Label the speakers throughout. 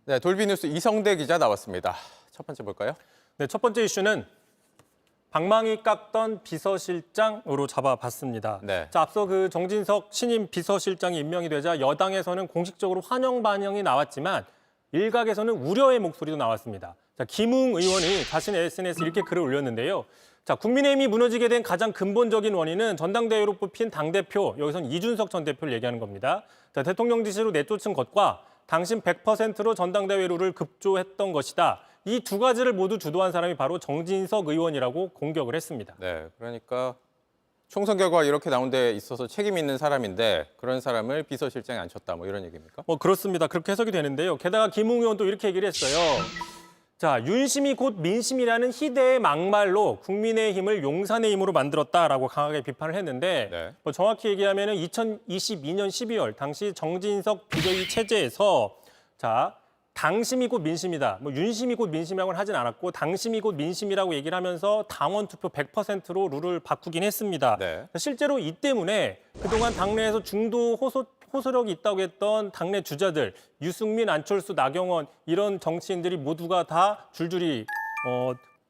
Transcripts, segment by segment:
Speaker 1: 네, 돌비뉴스 이성대 기자 나왔습니다. 첫 번째 볼까요?
Speaker 2: 네, 첫 번째 이슈는 방망이 깎던 비서실장으로 잡아봤습니다.
Speaker 1: 네.
Speaker 2: 자, 앞서 그 정진석 신임 비서실장이 임명이 되자 여당에서는 공식적으로 환영 반응이 나왔지만 일각에서는 우려의 목소리도 나왔습니다. 자, 김웅 의원이 자신의 SNS에 이렇게 글을 올렸는데요. 자, 국민의힘이 무너지게 된 가장 근본적인 원인은 전당대회로 뽑힌 당대표, 여기선 이준석 전 대표를 얘기하는 겁니다. 자, 대통령 지시로 내쫓은 것과 당신 100%로 전당대회 룰을 급조했던 것이다. 이 두 가지를 모두 주도한 사람이 바로 정진석 의원이라고 공격을 했습니다.
Speaker 1: 네, 그러니까 총선 결과가 이렇게 나온 데 있어서 책임 있는 사람인데 그런 사람을 비서실장에 앉혔다 뭐 이런 얘기입니까?
Speaker 2: 그렇습니다. 그렇게 해석이 되는데요. 게다가 김웅 의원도 이렇게 얘기를 했어요. 자, 윤심이 곧 민심이라는 희대의 막말로 국민의힘을 용산의 힘으로 만들었다라고 강하게 비판을 했는데
Speaker 1: 네.
Speaker 2: 정확히 얘기하면 2022년 12월 당시 정진석 비대위 체제에서 자, 당심이 곧 민심이다. 윤심이 곧 민심이라고는 하진 않았고 당심이 곧 민심이라고 얘기를 하면서 당원 투표 100%로 룰을 바꾸긴 했습니다.
Speaker 1: 네.
Speaker 2: 실제로 이 때문에 그동안 당내에서 중도 호소력이 있다고 했던 당내 주자들, 유승민, 안철수, 나경원 이런 정치인들이 모두가 다 줄줄이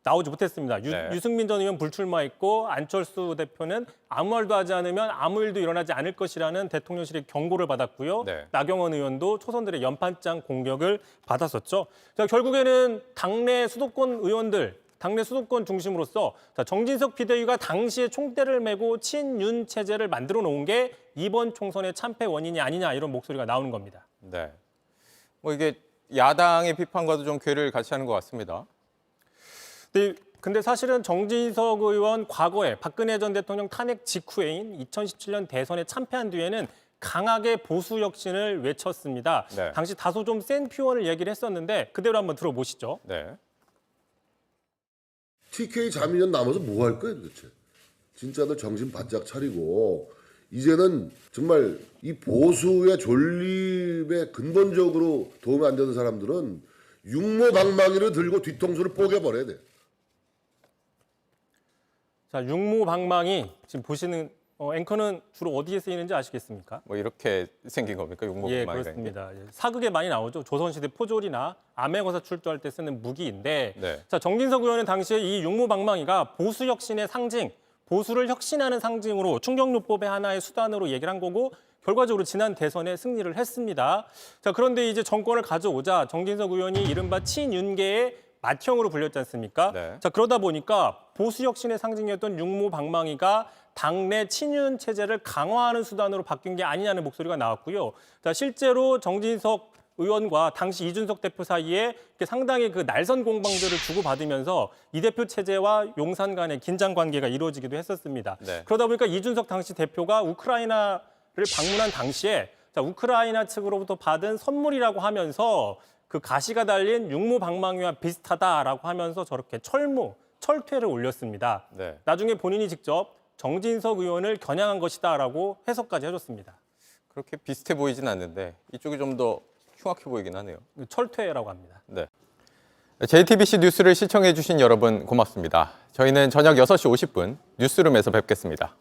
Speaker 2: 나오지 못했습니다.
Speaker 1: 네.
Speaker 2: 유승민 전 의원 불출마했고 안철수 대표는 아무 말도 하지 않으면 아무 일도 일어나지 않을 것이라는 대통령실의 경고를 받았고요.
Speaker 1: 네.
Speaker 2: 나경원 의원도 초선들의 연판장 공격을 받았었죠. 자, 결국에는 당내 수도권 의원들, 당내 수도권 중심으로서 자, 정진석 비대위가 당시에 총대를 메고 친윤 체제를 만들어 놓은 게 이번 총선의 참패 원인이 아니냐 이런 목소리가 나오는 겁니다.
Speaker 1: 네. 뭐 이게 야당의 비판과도 좀 궤를 같이 하는 것 같습니다.
Speaker 2: 근데 사실은 정진석 의원 과거에 박근혜 전 대통령 탄핵 직후인 2017년 대선에 참패한 뒤에는 강하게 보수 혁신을 외쳤습니다.
Speaker 1: 네.
Speaker 2: 당시 다소 좀 센 표현을 얘기를 했었는데 그대로 한번 들어보시죠.
Speaker 1: 네.
Speaker 3: TK 자민련 남아서 뭐 할 거야 도대체. 진짜들 정신 바짝 차리고 이제는 정말 이 보수의 존립에 근본적으로 도움이 안 되는 사람들은 육모방망이를 들고 뒤통수를 뽀개버려야 돼.
Speaker 2: 자, 육모방망이 지금 보시는 앵커는 주로 어디에 쓰이는지 아시겠습니까?
Speaker 1: 뭐 이렇게 생긴 겁니까?
Speaker 2: 예,
Speaker 1: 육모방망이라는 게?
Speaker 2: 그렇습니다. 예, 사극에 많이 나오죠. 조선시대 포졸이나 암행어사 출두할 때 쓰는 무기인데
Speaker 1: 네.
Speaker 2: 자, 정진석 의원은 당시에 이 육모방망이가 보수 혁신의 상징, 보수를 혁신하는 상징으로 충정요법의 하나의 수단으로 얘기를 한 거고 결과적으로 지난 대선에 승리를 했습니다. 자, 그런데 이제 정권을 가져오자 정진석 의원이 이른바 친윤계의 맏형으로 불렸지 않습니까?
Speaker 1: 네.
Speaker 2: 자, 그러다 보니까 보수 혁신의 상징이었던 육모방망이가 당내 친윤 체제를 강화하는 수단으로 바뀐 게 아니냐는 목소리가 나왔고요. 자, 실제로 정진석 의원과 당시 이준석 대표 사이에 상당히 그 날선 공방들을 주고받으면서 이 대표 체제와 용산 간의 긴장 관계가 이루어지기도 했었습니다.
Speaker 1: 네.
Speaker 2: 그러다 보니까 이준석 당시 대표가 우크라이나를 방문한 당시에 자, 우크라이나 측으로부터 받은 선물이라고 하면서 그 가시가 달린 육모방망이와 비슷하다라고 하면서 저렇게 철퇴를 올렸습니다.
Speaker 1: 네.
Speaker 2: 나중에 본인이 직접 정진석 의원을 겨냥한 것이다라고 해석까지 해줬습니다.
Speaker 1: 그렇게 비슷해 보이진 않는데 이쪽이 좀 더 흉악해 보이긴 하네요.
Speaker 2: 철퇴라고 합니다.
Speaker 1: 네. JTBC 뉴스를 시청해 주신 여러분 고맙습니다. 저희는 저녁 6시 50분 뉴스룸에서 뵙겠습니다.